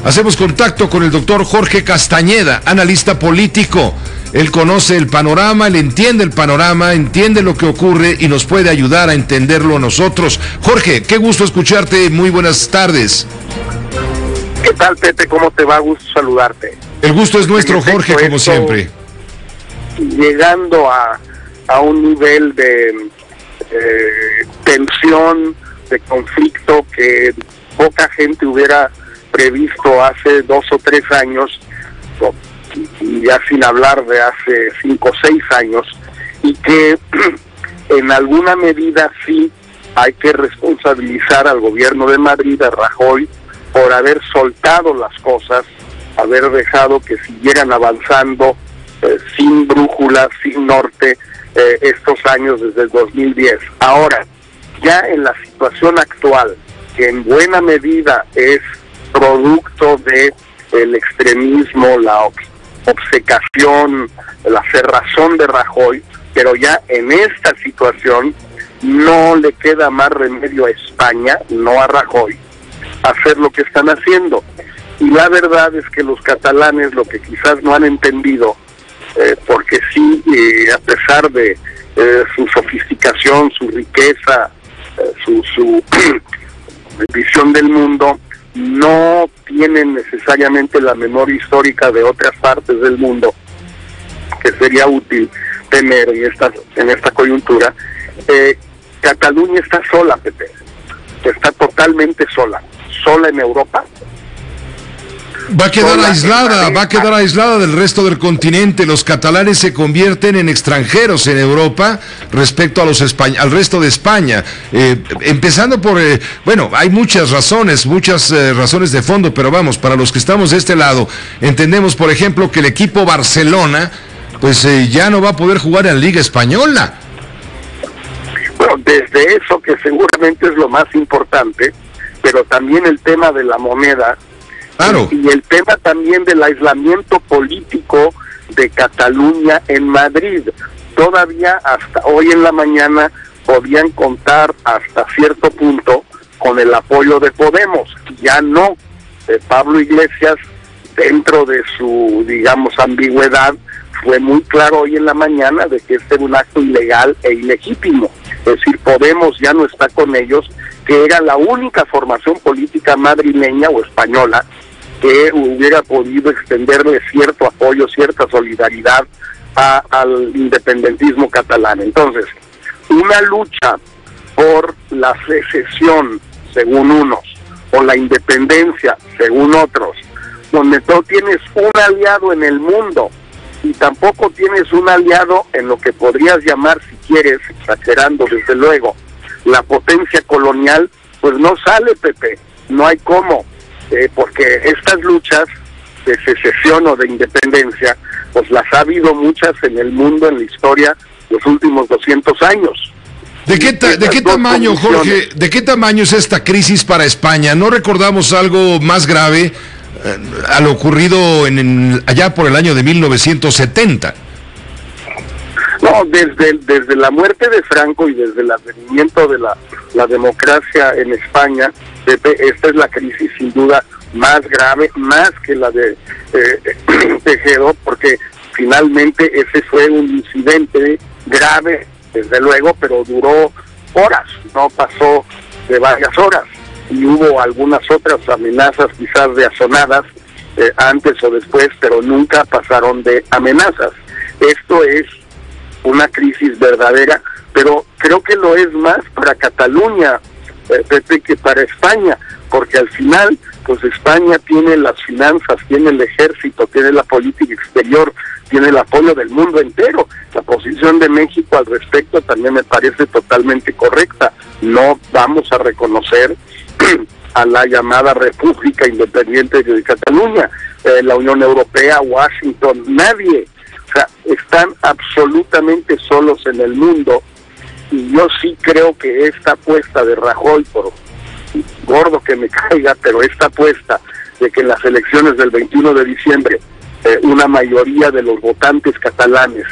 Hacemos contacto con el doctor Jorge Castañeda, analista político. Él conoce el panorama, él entiende el panorama, entiende lo que ocurre y nos puede ayudar a entenderlo a nosotros. Jorge, qué gusto escucharte, muy buenas tardes. ¿Qué tal, Pepe? ¿Cómo te va? Gusto saludarte. El gusto es nuestro, Jorge, como siempre. Llegando a un nivel de tensión, de conflicto que poca gente hubiera previsto hace 2 o 3 años, y ya sin hablar de hace 5 o 6 años, y que en alguna medida sí hay que responsabilizar al gobierno de Madrid, a Rajoy, por haber soltado las cosas, haber dejado que siguieran avanzando sin brújula, sin norte, estos años desde el 2010. Ahora, ya en la situación actual, que en buena medida es producto de el extremismo, la obcecación, la cerrazón de Rajoy, pero ya en esta situación no le queda más remedio a España, no a Rajoy, hacer lo que están haciendo. Y la verdad es que los catalanes lo que quizás no han entendido, porque sí, a pesar de su sofisticación, su riqueza, su visión del mundo, no tienen necesariamente la memoria histórica de otras partes del mundo, que sería útil tener en esta coyuntura. Cataluña está sola, Pepe, está totalmente sola en Europa. Va a quedar aislada del resto del continente. Los catalanes se convierten en extranjeros en Europa respecto a al resto de España. Empezando por, hay muchas razones de fondo, pero vamos, para los que estamos de este lado, entendemos, por ejemplo, que el equipo Barcelona, pues ya no va a poder jugar en la Liga Española. Bueno, desde eso, que seguramente es lo más importante, pero también el tema de la moneda. Claro. Y el tema también del aislamiento político de Cataluña en Madrid. Todavía hasta hoy en la mañana podían contar hasta cierto punto con el apoyo de Podemos. Ya no. Pablo Iglesias, dentro de su, digamos, ambigüedad, fue muy claro hoy en la mañana de que este era un acto ilegal e ilegítimo. Es decir, Podemos ya no está con ellos, que era la única formación política madrileña o española que hubiera podido extenderle cierto apoyo, cierta solidaridad al independentismo catalán. Entonces, una lucha por la secesión, según unos, o la independencia, según otros, donde no tienes un aliado en el mundo y tampoco tienes un aliado en lo que podrías llamar, si quieres, exagerando desde luego, la potencia colonial, pues no sale, Pepe, no hay cómo. Porque estas luchas de secesión o de independencia, pues las ha habido muchas en el mundo, en la historia, los últimos 200 años. ¿De qué tamaño, Jorge, de qué tamaño es esta crisis para España? ¿No recordamos algo más grave a lo ocurrido allá por el año de 1970? No, desde la muerte de Franco y desde el advenimiento de la democracia en España, esta es la crisis sin duda más grave, más que la de Tejero, porque finalmente ese fue un incidente grave, desde luego, pero duró horas, no pasó de varias horas, y hubo algunas otras amenazas quizás de asonadas antes o después, pero nunca pasaron de amenazas. Esto es una crisis verdadera, pero creo que lo es más para Cataluña, Pepe, que para España, porque al final, pues España tiene las finanzas, tiene el ejército, tiene la política exterior, tiene el apoyo del mundo entero. La posición de México al respecto también me parece totalmente correcta. No vamos a reconocer a la llamada República Independiente de Cataluña, la Unión Europea, Washington, nadie. O sea, están absolutamente solos en el mundo, y yo sí creo que esta apuesta de Rajoy, por gordo que me caiga, pero esta apuesta de que en las elecciones del 21 de diciembre una mayoría de los votantes catalanes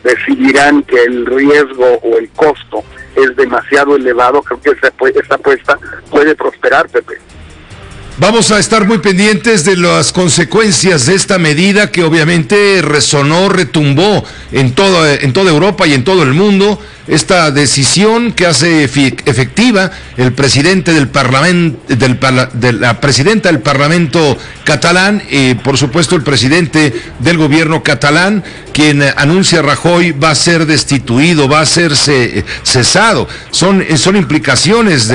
decidirán que el riesgo o el costo es demasiado elevado, creo que esta apuesta puede prosperar, Pepe. Vamos a estar muy pendientes de las consecuencias de esta medida que obviamente resonó, retumbó en toda Europa y en todo el mundo. Esta decisión que hace efectiva el presidente del Parlamento, la presidenta del Parlamento catalán, y por supuesto el presidente del gobierno catalán, quien anuncia Rajoy va a ser destituido, va a ser cesado. Son implicaciones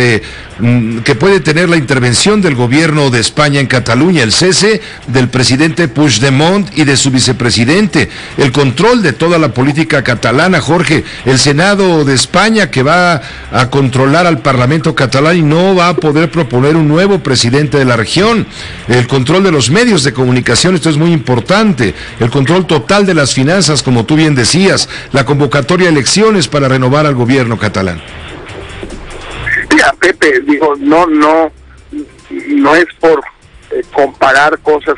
que puede tener la intervención del gobierno de España en Cataluña, el cese del presidente Puigdemont y de su vicepresidente, el control de toda la política catalana, Jorge, el Senado de España que va a controlar al Parlamento catalán y no va a poder proponer un nuevo presidente de la región, el control de los medios de comunicación, esto es muy importante, el control total de las finanzas, como tú bien decías, la convocatoria a elecciones para renovar al gobierno catalán. Mira, Pepe, digo, no es por comparar cosas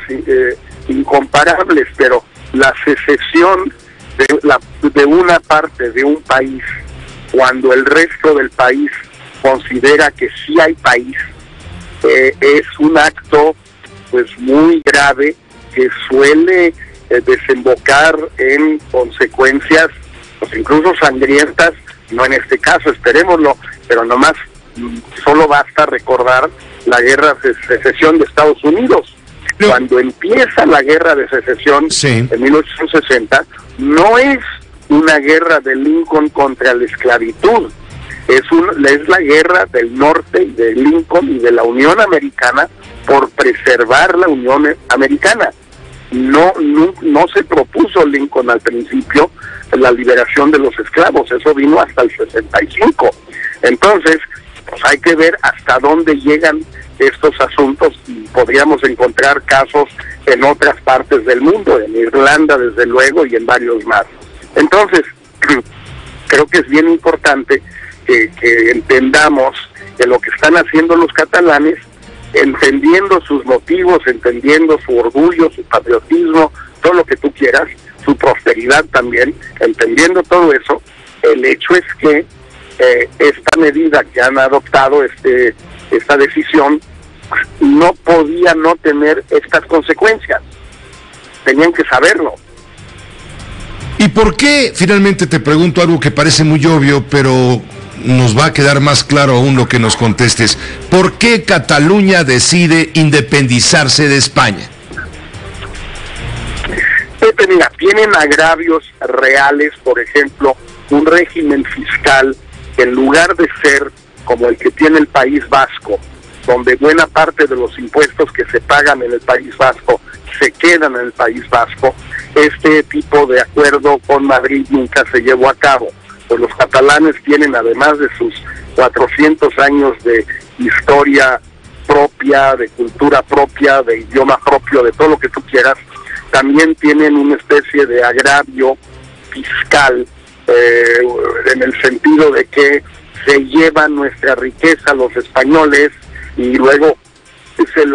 incomparables, pero la secesión de una parte de un país, cuando el resto del país considera que sí hay país, es un acto pues muy grave que suele desembocar en consecuencias pues incluso sangrientas, no en este caso, esperémoslo, pero nomás solo basta recordar la guerra de secesión de Estados Unidos. Cuando empieza la guerra de secesión en 1860, no es una guerra de Lincoln contra la esclavitud, es la guerra del norte, de Lincoln y de la Unión Americana por preservar la Unión Americana. No se propuso Lincoln al principio la liberación de los esclavos, eso vino hasta el 65. Entonces, pues hay que ver hasta dónde llegan estos asuntos, y podríamos encontrar casos en otras partes del mundo, en Irlanda desde luego y en varios más. Entonces, creo que es bien importante que entendamos que lo que están haciendo los catalanes, entendiendo sus motivos, entendiendo su orgullo, su patriotismo, todo lo que tú quieras, su prosperidad también, entendiendo todo eso, el hecho es que esta medida que han adoptado, esta decisión, no podía no tener estas consecuencias. Tenían que saberlo. ¿Y por qué, finalmente te pregunto algo que parece muy obvio, pero nos va a quedar más claro aún lo que nos contestes? ¿Por qué Cataluña decide independizarse de España? Pepe, mira, tienen agravios reales, por ejemplo, un régimen fiscal que en lugar de ser como el que tiene el País Vasco, donde buena parte de los impuestos que se pagan en el País Vasco se quedan en el País Vasco, este tipo de acuerdo con Madrid nunca se llevó a cabo. Pues los catalanes tienen, además de sus 400 años de historia propia, de cultura propia, de idioma propio, de todo lo que tú quieras, también tienen una especie de agravio fiscal, en el sentido de que se llevan nuestra riqueza los españoles y luego se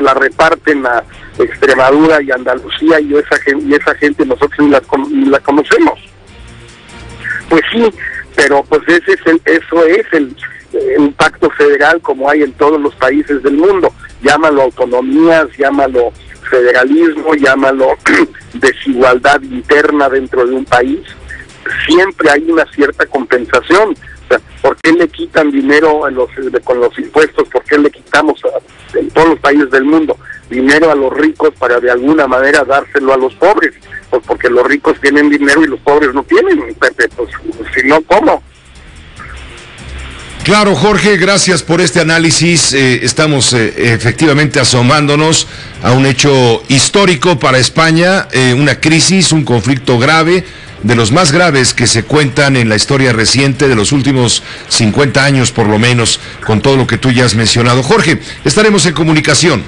la reparten a Extremadura y Andalucía, y esa gente nosotros ni la conocemos. Pues sí, pero pues eso es el pacto federal como hay en todos los países del mundo. Llámalo autonomías, llámalo federalismo, llámalo desigualdad interna dentro de un país. Siempre hay una cierta compensación. O sea, ¿por qué le quitan dinero con los impuestos? ¿Por qué le quitamos en todos los países del mundo dinero a los ricos para de alguna manera dárselo a los pobres? Pues porque los ricos tienen dinero y los pobres no tienen, Pepe. Pues si no, ¿cómo? Claro, Jorge, gracias por este análisis. Estamos efectivamente asomándonos a un hecho histórico para España, una crisis, un conflicto grave, de los más graves que se cuentan en la historia reciente de los últimos 50 años por lo menos, con todo lo que tú ya has mencionado. Jorge, estaremos en comunicación.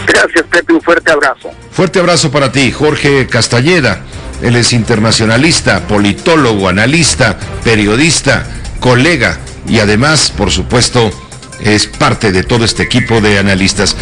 Gracias, Pepe, un fuerte abrazo. Fuerte abrazo para ti, Jorge Castalleda. Él es internacionalista, politólogo, analista, periodista, colega y además, por supuesto, es parte de todo este equipo de analistas.